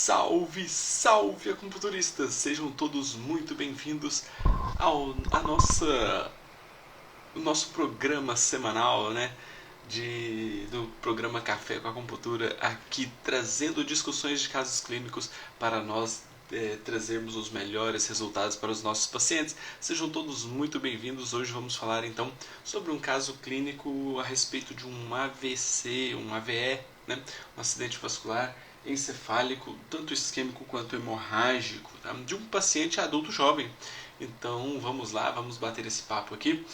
Salve, salve acupunturistas! Sejam todos muito bem-vindos ao nosso programa semanal, né? Do programa Café com Acupuntura, aqui trazendo discussões de casos clínicos para nós trazermos os melhores resultados para os nossos pacientes. Sejam todos muito bem-vindos. Hoje vamos falar então sobre um caso clínico a respeito de um AVC, um AVE, né? Um acidente vascular encefálico, tanto isquêmico quanto hemorrágico, tá? De um paciente adulto jovem. Então vamos lá, vamos bater esse papo aqui.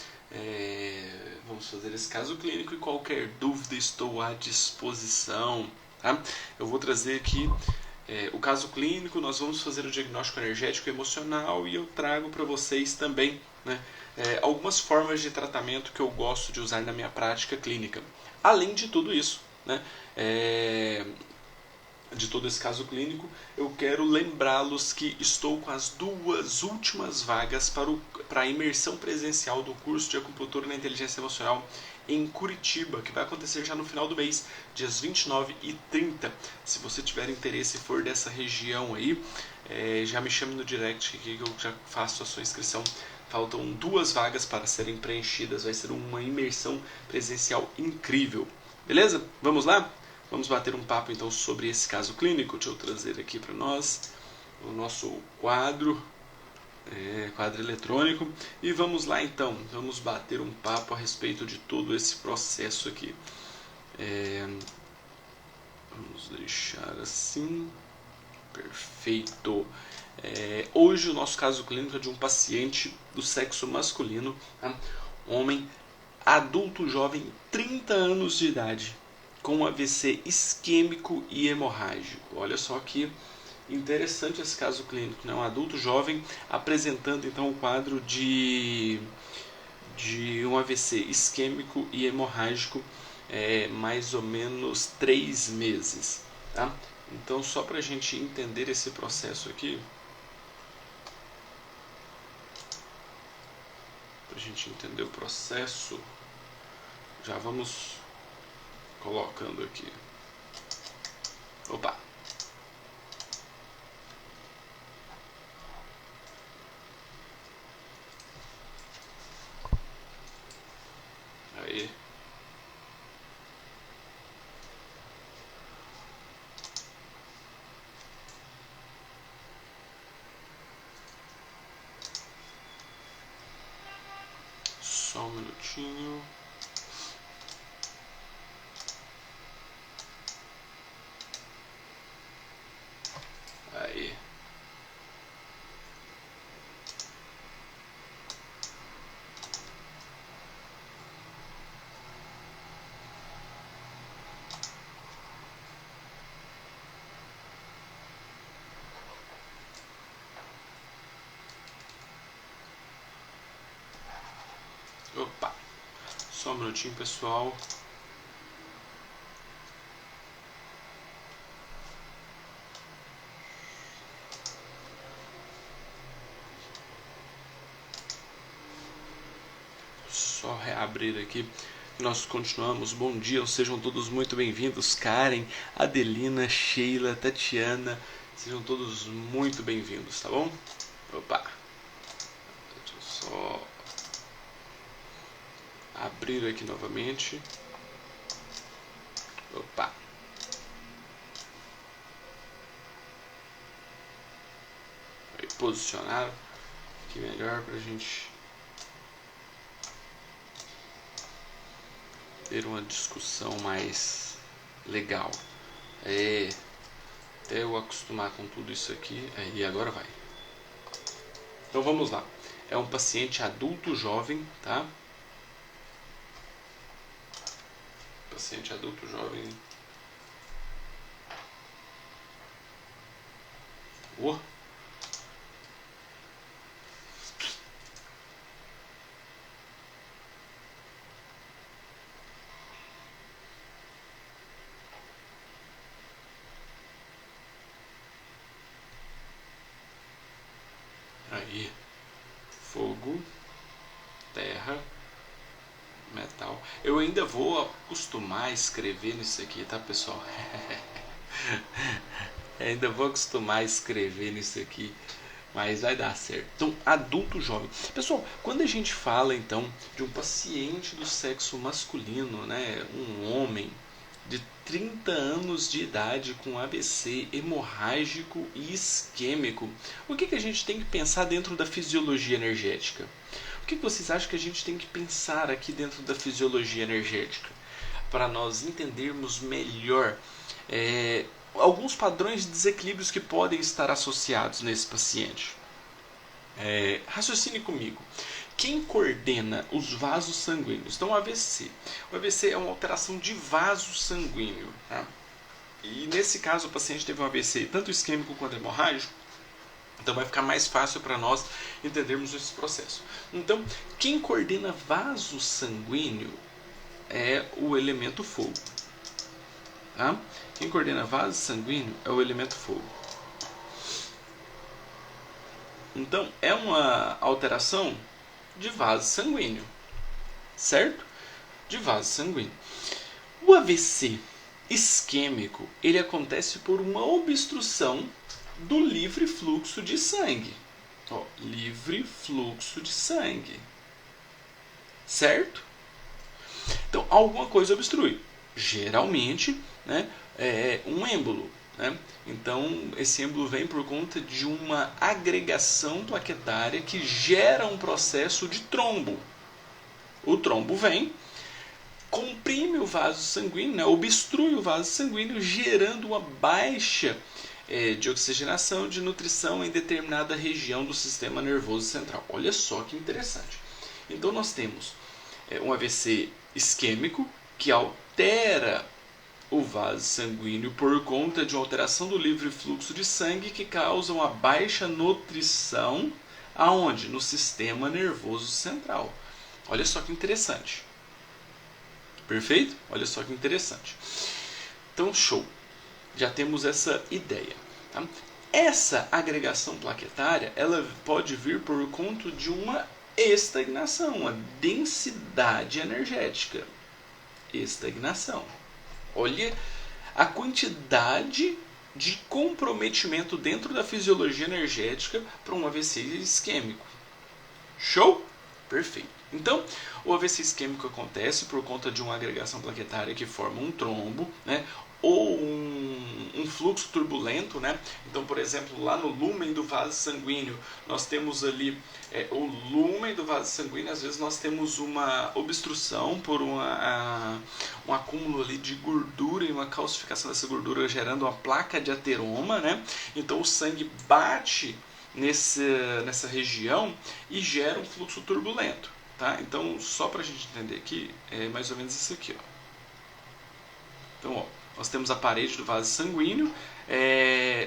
Vamos fazer esse caso clínico e qualquer dúvida estou à disposição. Tá? Eu vou trazer aqui o caso clínico, nós vamos fazer o diagnóstico energético e emocional e eu trago para vocês também, né, algumas formas de tratamento que eu gosto de usar na minha prática clínica. Além de tudo isso, né, de todo esse caso clínico, eu quero lembrá-los que estou com as 2 últimas vagas para a imersão presencial do curso de acupuntura na inteligência emocional em Curitiba, que vai acontecer já no final do mês, dias 29 e 30. Se você tiver interesse e for dessa região aí, já me chame no direct que eu já faço a sua inscrição. Faltam 2 vagas para serem preenchidas, vai ser uma imersão presencial incrível. Beleza? Vamos lá? Vamos bater um papo então sobre esse caso clínico. Deixa eu trazer aqui para nós o nosso quadro eletrônico. E vamos lá então, vamos bater um papo a respeito de todo esse processo aqui. Vamos deixar assim. Perfeito. Hoje o nosso caso clínico é de um paciente do sexo masculino, tá? Homem, adulto jovem, 30 anos de idade, com AVC isquêmico e hemorrágico. Olha só que interessante esse caso clínico, né? Um adulto jovem apresentando então o quadro de um AVC isquêmico e hemorrágico, mais ou menos 3 meses, tá? Então, só para a gente entender esse processo aqui, para a gente entender o processo, já vamos colocando aqui. Opa! Aí. Só um minutinho. Aí. Opa! Só um minutinho, pessoal. Só reabrir aqui. Nós continuamos. Bom dia, sejam todos muito bem-vindos. Karen, Adelina, Sheila, Tatiana, sejam todos muito bem-vindos, tá bom? Opa! Deixa eu só abrir aqui novamente. Opa! Aí, posicionar aqui melhor pra gente ter uma discussão mais legal. Até eu acostumar com tudo isso aqui. E agora vai. Então vamos lá. É um paciente adulto jovem, tá? Paciente adulto jovem. Aí, fogo, terra, metal. Eu ainda vou acostumar a escrever nisso aqui, tá, pessoal? Ainda vou acostumar a escrever nisso aqui, mas vai dar certo. Então, adulto jovem. Pessoal, quando a gente fala então de um paciente do sexo masculino, né, um homem de 30 anos de idade com AVC hemorrágico e isquêmico, o que a gente tem que pensar dentro da fisiologia energética? O que vocês acham que a gente tem que pensar aqui dentro da fisiologia energética? Para nós entendermos melhor alguns padrões de desequilíbrios que podem estar associados nesse paciente. Raciocine comigo. Quem coordena os vasos sanguíneos? Então, o AVC. O AVC é uma alteração de vaso sanguíneo. Tá? E nesse caso, o paciente teve um AVC tanto isquêmico quanto hemorrágico. Então, vai ficar mais fácil para nós entendermos esse processo. Então, quem coordena vaso sanguíneo é o elemento fogo. Tá? Quem coordena vaso sanguíneo é o elemento fogo. Então, é uma alteração de vaso sanguíneo, certo? De vaso sanguíneo. O AVC isquêmico, ele acontece por uma obstrução do livre fluxo de sangue. Livre fluxo de sangue. Certo? Então, alguma coisa obstrui. Geralmente, né, um êmbolo. Né? Então, esse êmbolo vem por conta de uma agregação plaquetária que gera um processo de trombo. O trombo vem, comprime o vaso sanguíneo, né? Obstrui o vaso sanguíneo, gerando uma baixa de oxigenação, de nutrição em determinada região do sistema nervoso central. Olha só que interessante. Então, nós temos um AVC isquêmico que altera o vaso sanguíneo por conta de uma alteração do livre fluxo de sangue que causa uma baixa nutrição aonde? No sistema nervoso central. Olha só que interessante. Perfeito? Olha só que interessante. Então, show. Já temos essa ideia. Tá? Essa agregação plaquetária, ela pode vir por conta de uma estagnação, uma densidade energética. Estagnação. Olha a quantidade de comprometimento dentro da fisiologia energética para um AVC isquêmico. Show? Perfeito. Então, o AVC isquêmico acontece por conta de uma agregação plaquetária que forma um trombo, né? Ou um fluxo turbulento, né? Então, por exemplo, lá no lúmen do vaso sanguíneo, nós temos ali o lúmen do vaso sanguíneo, às vezes nós temos uma obstrução por um acúmulo ali de gordura e uma calcificação dessa gordura gerando uma placa de ateroma, né? Então, o sangue bate nessa região e gera um fluxo turbulento, tá? Então, só para a gente entender aqui, é mais ou menos isso aqui, ó. Então, ó, nós temos a parede do vaso sanguíneo,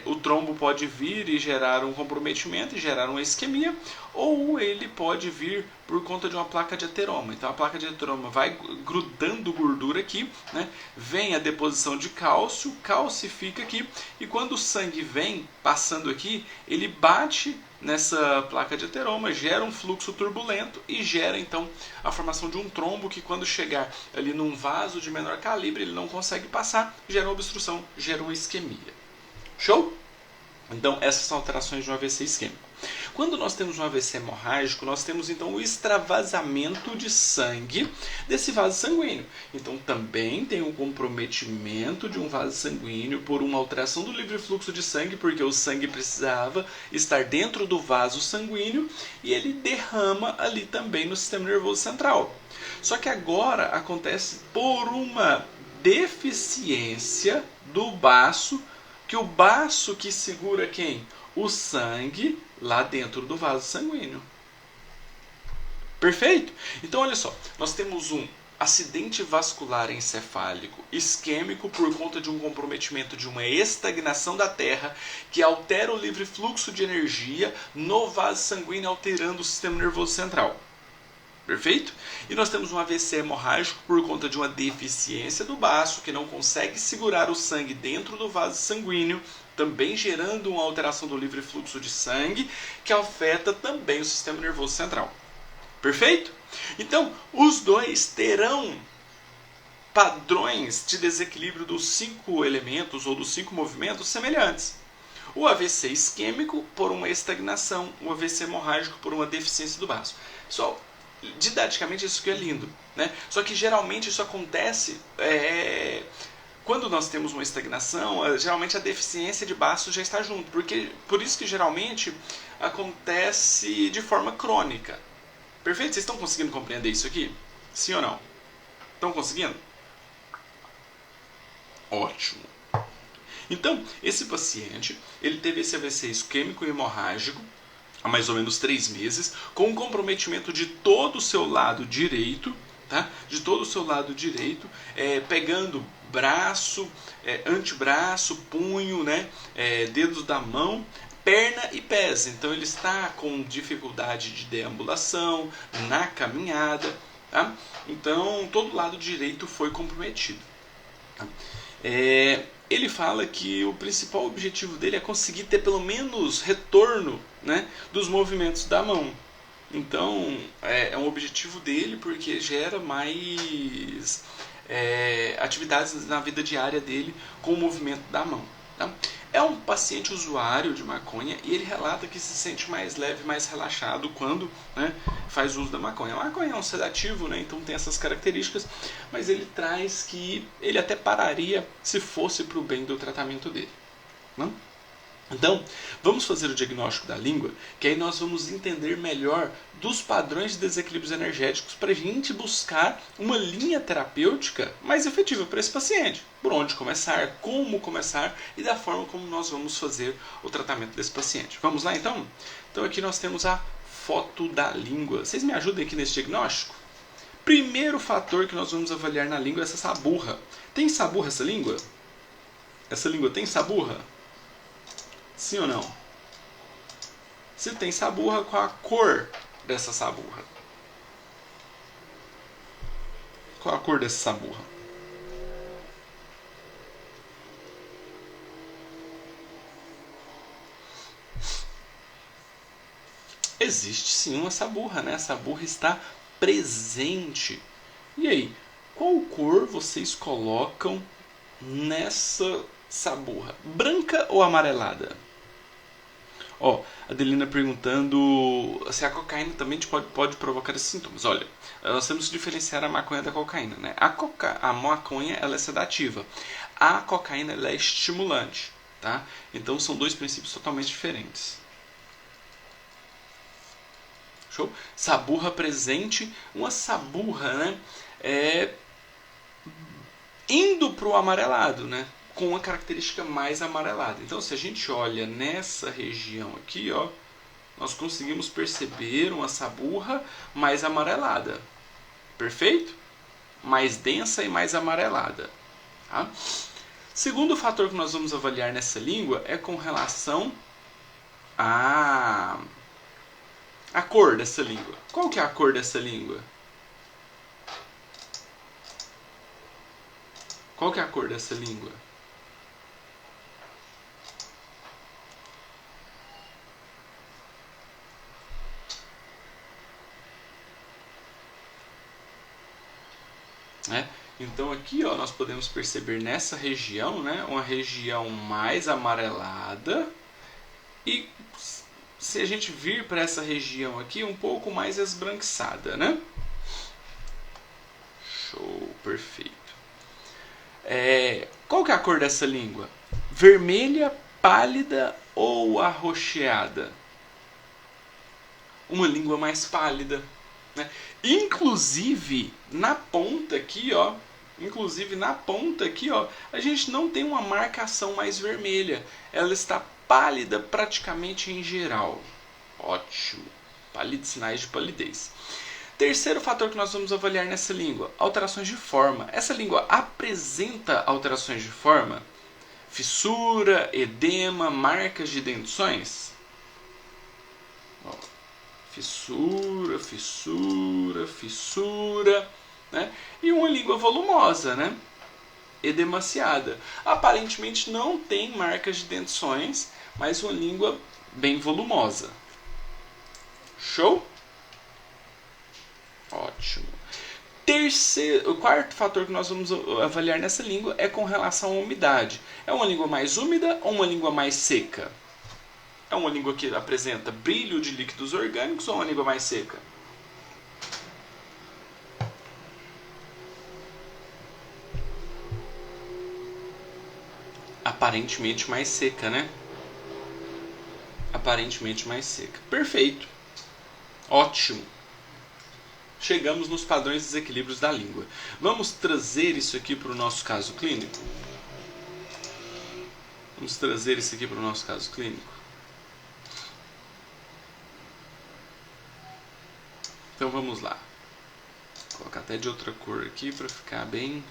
o trombo pode vir e gerar um comprometimento e gerar uma isquemia, ou ele pode vir por conta de uma placa de ateroma. Então a placa de ateroma vai grudando gordura aqui, né? Vem a deposição de cálcio, calcifica aqui, e quando o sangue vem passando aqui, ele bate nessa placa de ateroma, gera um fluxo turbulento e gera então a formação de um trombo que quando chegar ali num vaso de menor calibre ele não consegue passar, gera uma obstrução, gera uma isquemia. Show? Então essas são alterações de um AVC isquêmico. Quando nós temos um AVC hemorrágico, nós temos então o extravasamento de sangue desse vaso sanguíneo. Então também tem um comprometimento de um vaso sanguíneo por uma alteração do livre fluxo de sangue, porque o sangue precisava estar dentro do vaso sanguíneo e ele derrama ali também no sistema nervoso central. Só que agora acontece por uma deficiência do baço, que o baço que segura quem? O sangue lá dentro do vaso sanguíneo. Perfeito? Então olha só, nós temos um acidente vascular encefálico isquêmico por conta de um comprometimento de uma estagnação da terra que altera o livre fluxo de energia no vaso sanguíneo, alterando o sistema nervoso central. Perfeito? E nós temos um AVC hemorrágico por conta de uma deficiência do baço que não consegue segurar o sangue dentro do vaso sanguíneo, também gerando uma alteração do livre fluxo de sangue que afeta também o sistema nervoso central. Perfeito? Então, os dois terão padrões de desequilíbrio dos 5 elementos ou dos 5 movimentos semelhantes. O AVC isquêmico por uma estagnação, o AVC hemorrágico por uma deficiência do baço. Pessoal, didaticamente isso aqui é lindo, né? Só que geralmente isso acontece quando nós temos uma estagnação, geralmente a deficiência de baço já está junto, por isso que geralmente acontece de forma crônica. Perfeito? Vocês estão conseguindo compreender isso aqui? Sim ou não? Estão conseguindo? Ótimo. Então, esse paciente, ele teve esse AVC isquêmico e hemorrágico há mais ou menos 3 meses, com um comprometimento de todo o seu lado direito, tá? De todo o seu lado direito, pegando braço, antebraço, punho, né? Dedos da mão, perna e pés. Então ele está com dificuldade de deambulação, na caminhada, tá? Então todo o lado direito foi comprometido. Tá? Ele fala que o principal objetivo dele é conseguir ter pelo menos retorno, né, dos movimentos da mão. Então é um objetivo dele porque gera mais atividades na vida diária dele com o movimento da mão. Tá? É um paciente usuário de maconha e ele relata que se sente mais leve, mais relaxado quando, né, faz uso da maconha. A maconha é um sedativo, né, então tem essas características, mas ele traz que ele até pararia se fosse para o bem do tratamento dele. Não? Então, vamos fazer o diagnóstico da língua, que aí nós vamos entender melhor dos padrões de desequilíbrios energéticos para a gente buscar uma linha terapêutica mais efetiva para esse paciente. Por onde começar, como começar e da forma como nós vamos fazer o tratamento desse paciente. Vamos lá então? Então aqui nós temos a foto da língua. Vocês me ajudem aqui nesse diagnóstico? Primeiro fator que nós vamos avaliar na língua é essa saburra. Tem saburra essa língua? Essa língua tem saburra? Sim ou não? Se tem saburra, qual a cor dessa saburra? Qual a cor dessa saburra? Existe sim uma saburra, né? A saburra está presente. E aí, qual cor vocês colocam nessa saburra? Branca ou amarelada? Ó, a Adelina perguntando se a cocaína também pode provocar esses sintomas. Olha, nós temos que diferenciar a maconha da cocaína, né? A maconha ela é sedativa, a cocaína ela é estimulante, tá? Então são dois princípios totalmente diferentes. Show? Saburra presente, uma saburra, né? Indo para o amarelado, né? Com uma característica mais amarelada. Então, se a gente olha nessa região aqui, ó, nós conseguimos perceber uma saburra mais amarelada. Perfeito? Mais densa e mais amarelada. Tá? Segundo fator que nós vamos avaliar nessa língua é com relação à cor dessa língua. Qual que é a cor dessa língua? Qual que é a cor dessa língua? Então aqui ó, nós podemos perceber nessa região, né, uma região mais amarelada e se a gente vir para essa região aqui um pouco mais esbranquiçada, né? Show, perfeito. Qual que é a cor dessa língua? Vermelha, pálida ou arroxeada? Uma língua mais pálida, né? Inclusive na ponta aqui, ó, a gente não tem uma marcação mais vermelha. Ela está pálida praticamente em geral. Ótimo. Sinais de palidez. Terceiro fator que nós vamos avaliar nessa língua, alterações de forma. Essa língua apresenta alterações de forma? Fissura, edema, marcas de dentições? Ó, fissura, né? E uma língua volumosa, né? Edemaciada. Aparentemente não tem marcas de dentições, mas uma língua bem volumosa. Show? Ótimo. O quarto fator que nós vamos avaliar nessa língua é com relação à umidade. É uma língua mais úmida ou uma língua mais seca? É uma língua que apresenta brilho de líquidos orgânicos ou uma língua mais seca? Aparentemente mais seca, né? Aparentemente mais seca. Perfeito. Ótimo. Chegamos nos padrões e desequilíbrios da língua. Vamos trazer isso aqui para o nosso caso clínico? Vamos trazer isso aqui para o nosso caso clínico? Então vamos lá. Vou colocar até de outra cor aqui para ficar bem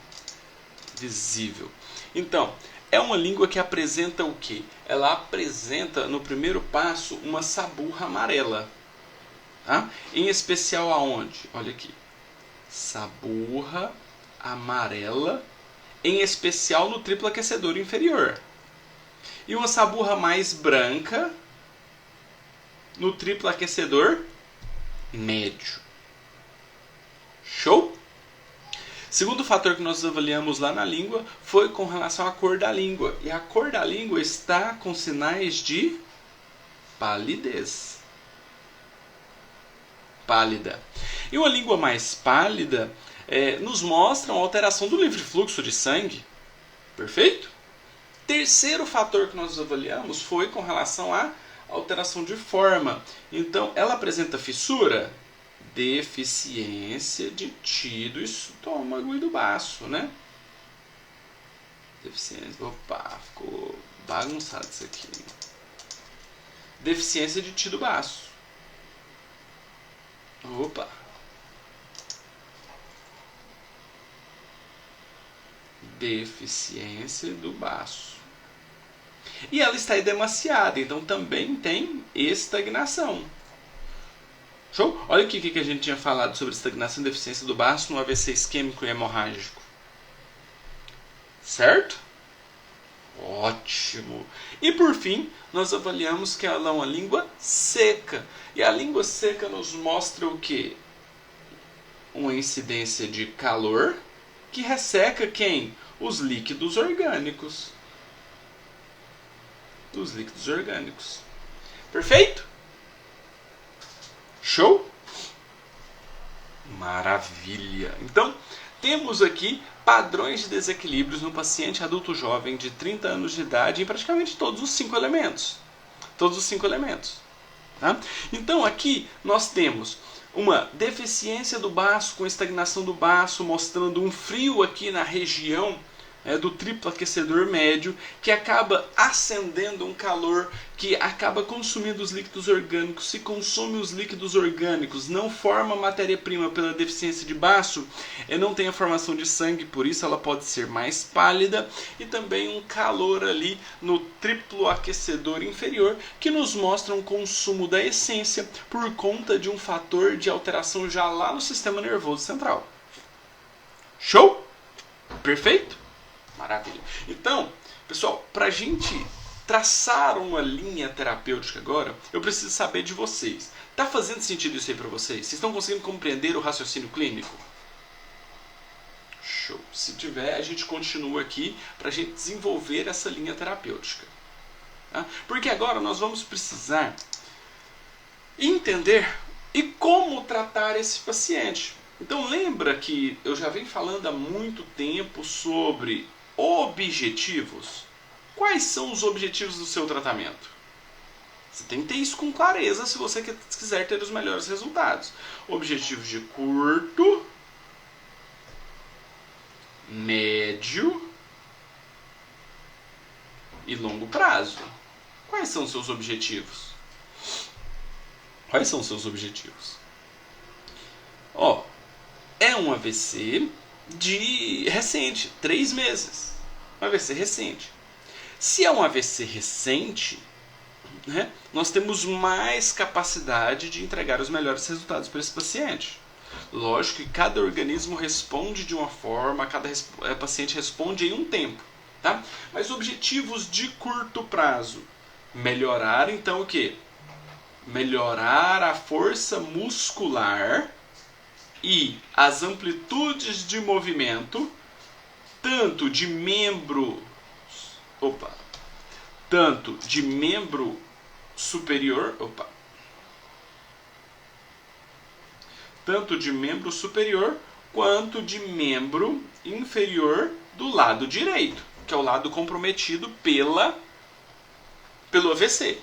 visível. Então, é uma língua que apresenta o quê? Ela apresenta, no primeiro passo, uma saburra amarela. Tá? Em especial aonde? Olha aqui. Saburra amarela, em especial no triplo aquecedor inferior. E uma saburra mais branca no triplo aquecedor médio. Show? Segundo fator que nós avaliamos lá na língua foi com relação à cor da língua. E a cor da língua está com sinais de palidez. Pálida. E uma língua mais pálida nos mostra uma alteração do livre fluxo de sangue. Perfeito? Terceiro fator que nós avaliamos foi com relação à alteração de forma. Então, ela apresenta fissura? Deficiência de tecido, estômago e do baço, né? Deficiência. Opa, ficou bagunçado isso aqui. Deficiência de tecido baço. Opa. Deficiência do baço. E ela está edemaciada, então também tem estagnação. Show? Olha aqui o que a gente tinha falado sobre estagnação e deficiência do baço no AVC isquêmico e hemorrágico. Certo? Ótimo! E por fim, nós avaliamos que ela é uma língua seca. E a língua seca nos mostra o quê? Uma incidência de calor que resseca quem? Os líquidos orgânicos. Os líquidos orgânicos. Perfeito? Show? Maravilha! Então, temos aqui padrões de desequilíbrios no paciente adulto jovem de 30 anos de idade em praticamente todos os 5 elementos. Todos os 5 elementos. Tá? Então, aqui nós temos uma deficiência do baço com estagnação do baço, mostrando um frio aqui na região do triplo aquecedor médio, que acaba acendendo um calor que acaba consumindo os líquidos orgânicos. Se consome os líquidos orgânicos, não forma matéria-prima pela deficiência de baço, não tem a formação de sangue, por isso ela pode ser mais pálida, e também um calor ali no triplo aquecedor inferior, que nos mostra um consumo da essência por conta de um fator de alteração já lá no sistema nervoso central. Show? Perfeito? Maravilha. Então, pessoal, para a gente traçar uma linha terapêutica agora, eu preciso saber de vocês. Tá fazendo sentido isso aí para vocês? Vocês estão conseguindo compreender o raciocínio clínico? Show. Se tiver, a gente continua aqui para a gente desenvolver essa linha terapêutica. Tá? Porque agora nós vamos precisar entender e como tratar esse paciente. Então lembra que eu já venho falando há muito tempo sobre objetivos. Quais são os objetivos do seu tratamento? Você tem que ter isso com clareza se você quiser ter os melhores resultados. Objetivos de curto, médio e longo prazo. Quais são os seus objetivos? Quais são os seus objetivos? É um AVC recente, 3 meses. Um AVC recente. Se é um AVC recente, né, nós temos mais capacidade de entregar os melhores resultados para esse paciente. Lógico que cada organismo responde de uma forma, cada paciente responde em um tempo. Tá? Mas objetivos de curto prazo. Melhorar então o quê? Melhorar a força muscular e as amplitudes de movimento, tanto de membro superior, tanto de membro superior quanto de membro inferior do lado direito, que é o lado comprometido pelo AVC.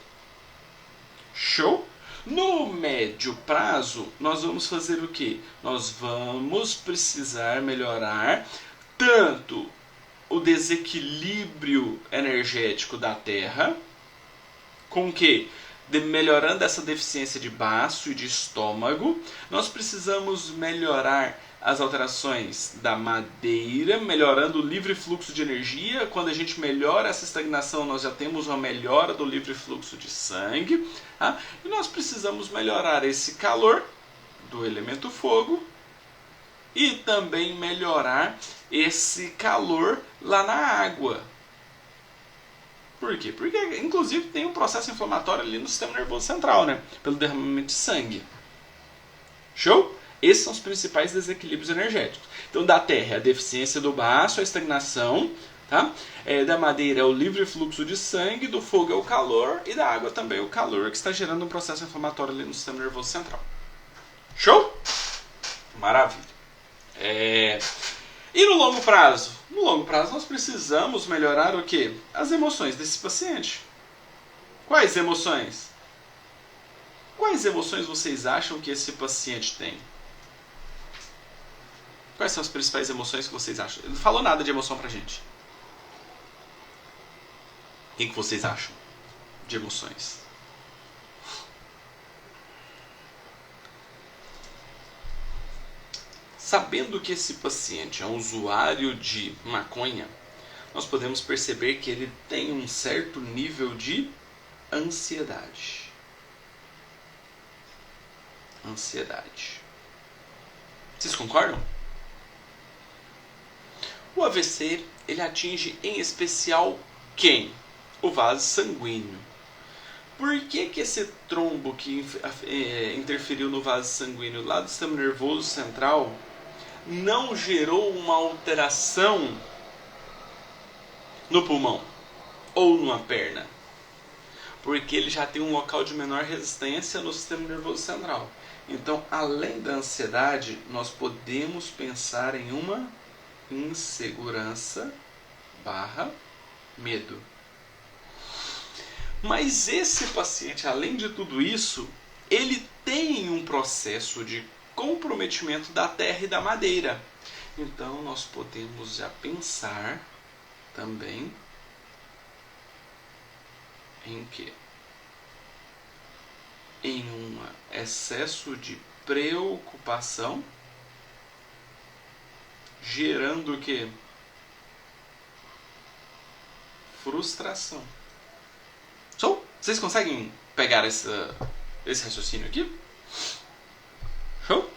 Show? No médio prazo, nós vamos fazer o quê? Nós vamos precisar melhorar tanto o desequilíbrio energético da Terra, com o quê? Melhorando essa deficiência de baço e de estômago, nós precisamos melhorar as alterações da madeira, melhorando o livre fluxo de energia. Quando a gente melhora essa estagnação, nós já temos uma melhora do livre fluxo de sangue. Tá? E nós precisamos melhorar esse calor do elemento fogo e também melhorar esse calor lá na água. Por quê? Porque, inclusive, tem um processo inflamatório ali no sistema nervoso central, né? Pelo derramamento de sangue. Show? Esses são os principais desequilíbrios energéticos. Então, da terra é a deficiência do baço, a estagnação. Tá? Da madeira é o livre fluxo de sangue, do fogo é o calor e da água também é o calor, que está gerando um processo inflamatório ali no sistema nervoso central. Show? Maravilha. E no longo prazo? No longo prazo nós precisamos melhorar o quê? As emoções desse paciente. Quais emoções? Quais emoções vocês acham que esse paciente tem? Quais são as principais emoções que vocês acham? Ele não falou nada de emoção pra gente. O que vocês acham de emoções? Sabendo que esse paciente é um usuário de maconha, nós podemos perceber que ele tem um certo nível de ansiedade. Vocês concordam? O AVC, ele atinge em especial quem? O vaso sanguíneo. Por que esse trombo que interferiu no vaso sanguíneo lá do sistema nervoso central não gerou uma alteração no pulmão ou numa perna? Porque ele já tem um local de menor resistência no sistema nervoso central. Então, além da ansiedade, nós podemos pensar em uma insegurança / medo. Mas esse paciente, além de tudo isso, ele tem um processo de comprometimento da terra e da madeira. Então nós podemos já pensar também em quê? Em um excesso de preocupação, gerando o quê? Frustração. Vocês conseguem pegar esse raciocínio aqui? Show?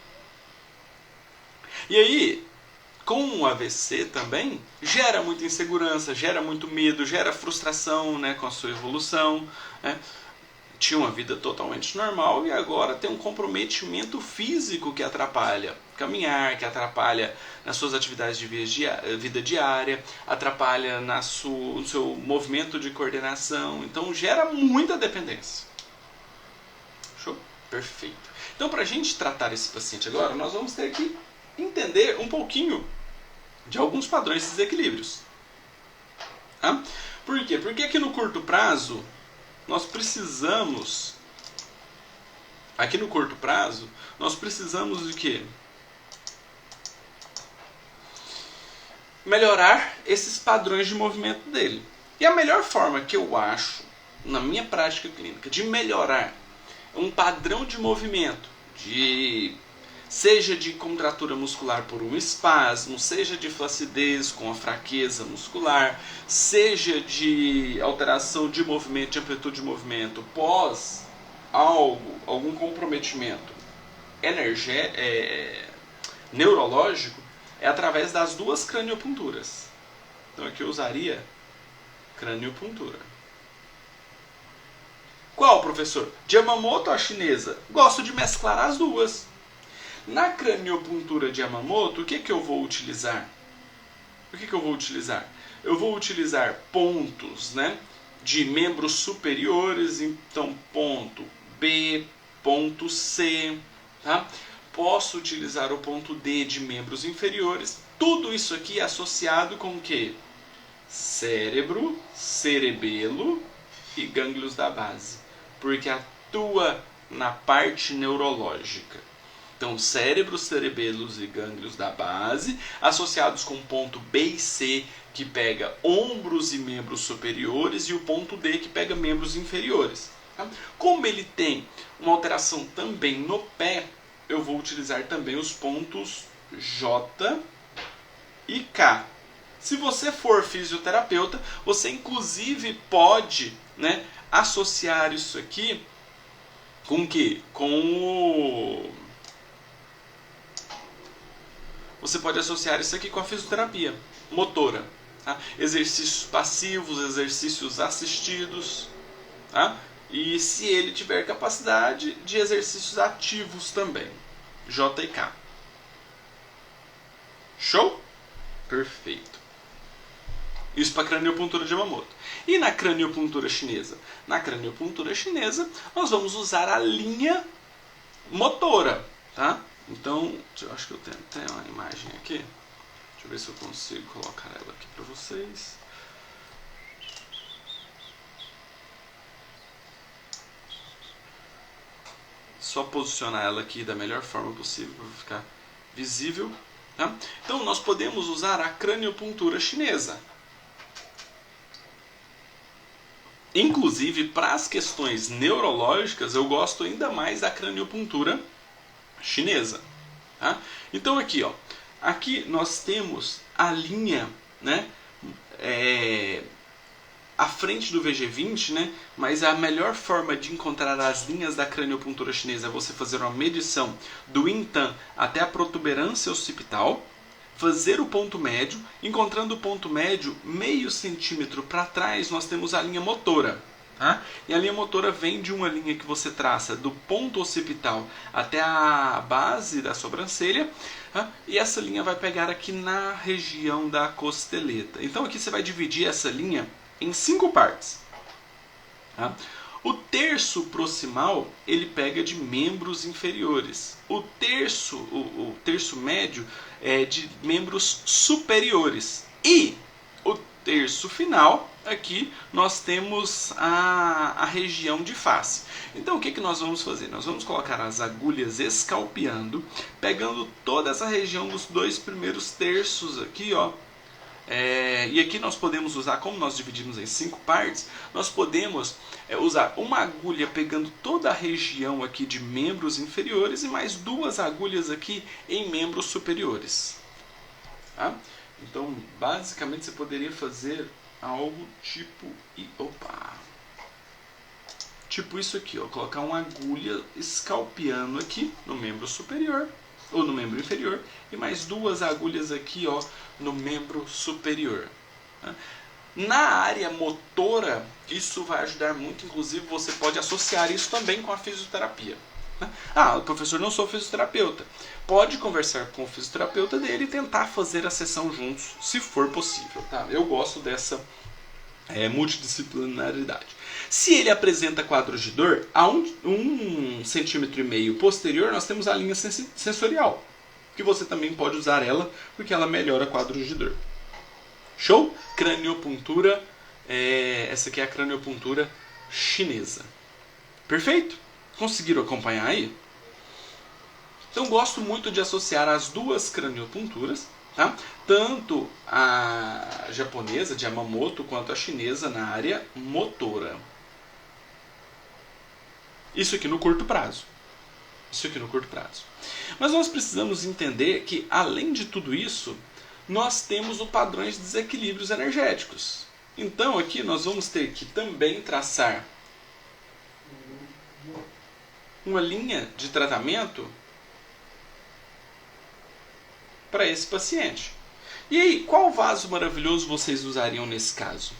E aí, com o AVC também, gera muita insegurança, gera muito medo, gera frustração, né, com a sua evolução. Né? Tinha uma vida totalmente normal e agora tem um comprometimento físico que atrapalha caminhar, que atrapalha nas suas atividades de vida diária, atrapalha no seu movimento de coordenação. Então gera muita dependência. Show? Perfeito. Então, para a gente tratar esse paciente agora, nós vamos ter que entender um pouquinho de alguns padrões de desequilíbrios. Tá? Por quê? Porque aqui no curto prazo, nós precisamos de quê? Melhorar esses padrões de movimento dele. E a melhor forma que eu acho, na minha prática clínica, de melhorar um padrão de movimento, seja de contratura muscular por um espasmo, seja de flacidez com a fraqueza muscular, seja de alteração de movimento, de amplitude de movimento pós algum comprometimento neurológico, é através das duas craniopunturas. Então aqui eu usaria craniopuntura. Qual, professor? De Yamamoto ou a chinesa? Gosto de mesclar as duas. Na craniopuntura de Yamamoto, o que eu vou utilizar? Eu vou utilizar pontos, né, de membros superiores, então ponto B, ponto C, tá? Posso utilizar o ponto D de membros inferiores. Tudo isso aqui é associado com o quê? Cérebro, cerebelo e gânglios da base, porque atua na parte neurológica. Então, cérebro, cerebelos e gânglios da base, associados com o ponto B e C, que pega ombros e membros superiores, e o ponto D, que pega membros inferiores. Como ele tem uma alteração também no pé, eu vou utilizar também os pontos J e K. Se você for fisioterapeuta, você inclusive pode, né, associar isso aqui com o quê? Você pode associar isso aqui com a fisioterapia motora. Tá? Exercícios passivos, exercícios assistidos. Tá? E se ele tiver capacidade, de exercícios ativos também. J e K. Show? Perfeito. Isso para craniopuntura de Yamamoto. E na craniopuntura chinesa? Na craniopuntura chinesa, nós vamos usar a linha motora. Tá? Então, eu acho que eu tenho até uma imagem aqui. Deixa eu ver se eu consigo colocar ela aqui para vocês. Só posicionar ela aqui da melhor forma possível para ficar visível. Tá? Então, nós podemos usar a craniopuntura chinesa. Inclusive, para as questões neurológicas, eu gosto ainda mais da craniopuntura chinesa. Tá? Então aqui, ó, aqui nós temos a linha, né, à frente do VG20, né, mas a melhor forma de encontrar as linhas da craniopuntura chinesa é você fazer uma medição do Yin-Tan até a protuberância occipital, fazer o ponto médio, encontrando o ponto médio meio centímetro para trás, nós temos a linha motora. Tá? E a linha motora vem de uma linha que você traça do ponto occipital até a base da sobrancelha, tá? E essa linha vai pegar aqui na região da costeleta. Então aqui você vai dividir essa linha em 5 partes. Tá? O terço proximal ele pega de membros inferiores. O terço médio é de membros superiores. E o terço final, aqui nós temos a região de face. Então o que nós vamos fazer? Nós vamos colocar as agulhas escalpeando, pegando toda essa região dos 2 primeiros terços aqui, ó. E aqui nós podemos usar, como nós dividimos em 5 partes, nós podemos usar uma agulha pegando toda a região aqui de membros inferiores e mais 2 agulhas aqui em membros superiores. Tá? Então, basicamente, você poderia fazer algo tipo... Tipo isso aqui, ó. Colocar uma agulha escalpeando aqui no membro superior, ou no membro inferior, e mais 2 agulhas aqui, ó, no membro superior. Na área motora, isso vai ajudar muito, inclusive você pode associar isso também com a fisioterapia. Ah, professor, não sou fisioterapeuta. Pode conversar com o fisioterapeuta dele e tentar fazer a sessão juntos, se for possível. Tá? Eu gosto dessa multidisciplinaridade. Se ele apresenta quadros de dor, a 1,5 cm posterior nós temos a linha sensorial, que você também pode usar ela, porque ela melhora quadros de dor. Show? Craniopuntura, essa aqui é a craniopuntura chinesa. Perfeito? Conseguiram acompanhar aí? Então gosto muito de associar as 2 craniopunturas, tá? Tanto a japonesa de Yamamoto quanto a chinesa na área motora. Isso aqui no curto prazo. Mas nós precisamos entender que, além de tudo isso, nós temos os padrões de desequilíbrios energéticos. Então aqui nós vamos ter que também traçar uma linha de tratamento para esse paciente. E aí, qual vaso maravilhoso vocês usariam nesse caso?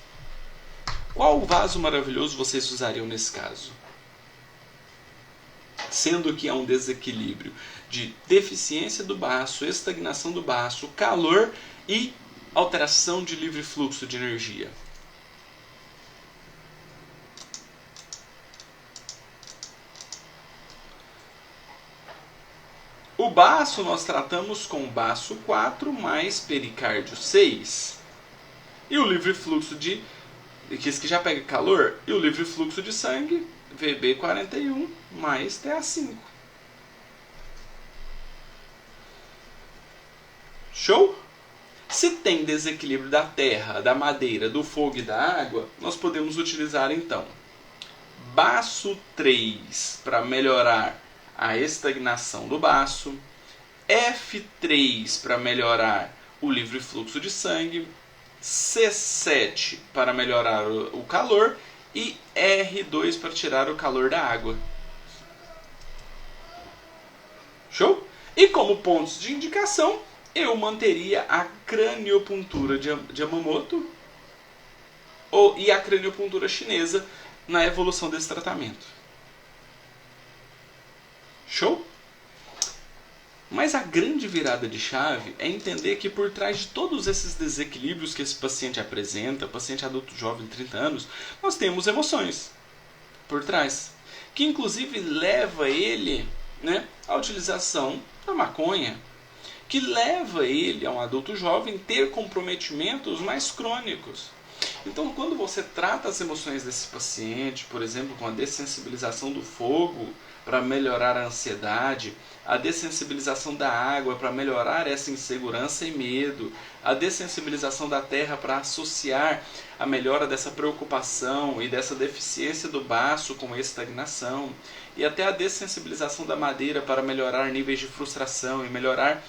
Sendo que há um desequilíbrio de deficiência do baço, estagnação do baço, calor e alteração de livre fluxo de energia. O baço nós tratamos com baço 4 mais pericárdio 6. E o livre fluxo de... que esse que já pega calor. E o livre fluxo de sangue, VB41 mais TA5. Show? Se tem desequilíbrio da terra, da madeira, do fogo e da água, nós podemos utilizar então baço 3 para melhorar a estagnação do baço, F3 para melhorar o livre fluxo de sangue, C7 para melhorar o calor e R2 para tirar o calor da água. Show? E como pontos de indicação, eu manteria a craniopuntura de Yamamoto e a craniopuntura chinesa na evolução desse tratamento. Show? Mas a grande virada de chave é entender que por trás de todos esses desequilíbrios que esse paciente apresenta, paciente adulto jovem de 30 anos, nós temos emoções por trás, que inclusive leva ele, à utilização da maconha, que leva ele, a um adulto jovem, ter comprometimentos mais crônicos. Então, quando você trata as emoções desse paciente, por exemplo, com a dessensibilização do fogo para melhorar a ansiedade, a dessensibilização da água para melhorar essa insegurança e medo, a dessensibilização da terra para associar a melhora dessa preocupação e dessa deficiência do baço com estagnação, e até a dessensibilização da madeira para melhorar níveis de frustração e melhorar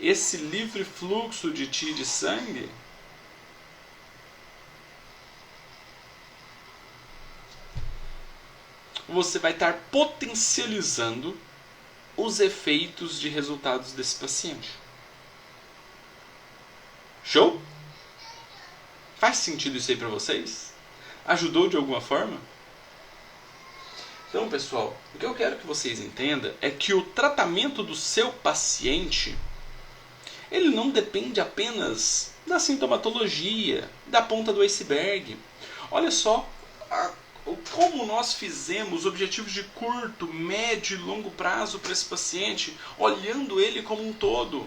esse livre fluxo de chi de sangue, você vai estar potencializando os efeitos de resultados desse paciente. Show? Faz sentido isso aí para vocês? Ajudou de alguma forma? Então, pessoal, o que eu quero que vocês entendam é que o tratamento do seu paciente, ele não depende apenas da sintomatologia, da ponta do iceberg. Olha só como nós fizemos objetivos de curto, médio e longo prazo para esse paciente, olhando ele como um todo.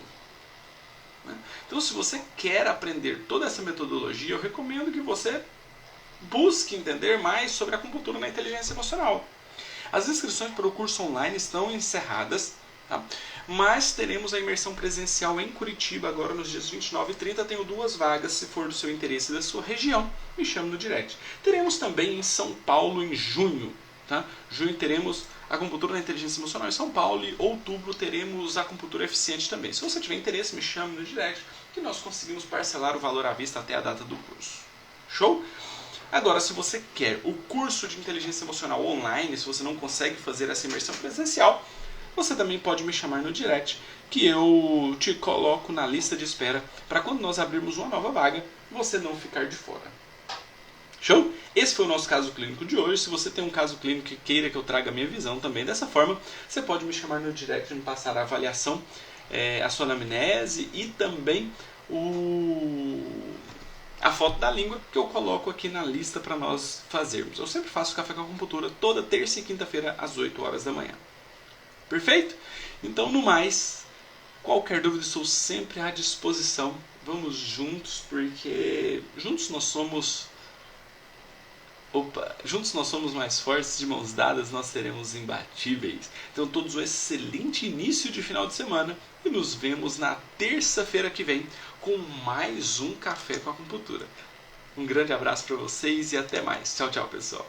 Então, se você quer aprender toda essa metodologia, eu recomendo que você busque entender mais sobre a acupuntura na inteligência emocional. As inscrições para o curso online estão encerradas, tá? Mas teremos a imersão presencial em Curitiba agora nos dias 29 e 30. Tenho 2 vagas, se for do seu interesse e da sua região, me chame no direct. Teremos também em São Paulo em junho. Tá? Junho teremos acupuntura na inteligência emocional em São Paulo e outubro teremos acupuntura eficiente também. Se você tiver interesse, me chame no direct que nós conseguimos parcelar o valor à vista até a data do curso. Show? Agora, se você quer o curso de inteligência emocional online, se você não consegue fazer essa imersão presencial, você também pode me chamar no direct, que eu te coloco na lista de espera para quando nós abrirmos uma nova vaga, você não ficar de fora. Show? Esse foi o nosso caso clínico de hoje. Se você tem um caso clínico que queira que eu traga a minha visão também dessa forma, você pode me chamar no direct e me passar a avaliação, a sua anamnese e também a foto da língua que eu coloco aqui na lista para nós fazermos. Eu sempre faço café com acupuntura toda terça e quinta-feira às 8 horas da manhã. Perfeito? Então, no mais, qualquer dúvida estou sempre à disposição. Vamos juntos, porque juntos nós somos mais fortes, de mãos dadas nós seremos imbatíveis. Então, todos um excelente início de final de semana e nos vemos na terça-feira que vem com mais um Café com Acupuntura. Um grande abraço para vocês e até mais. Tchau, tchau, pessoal.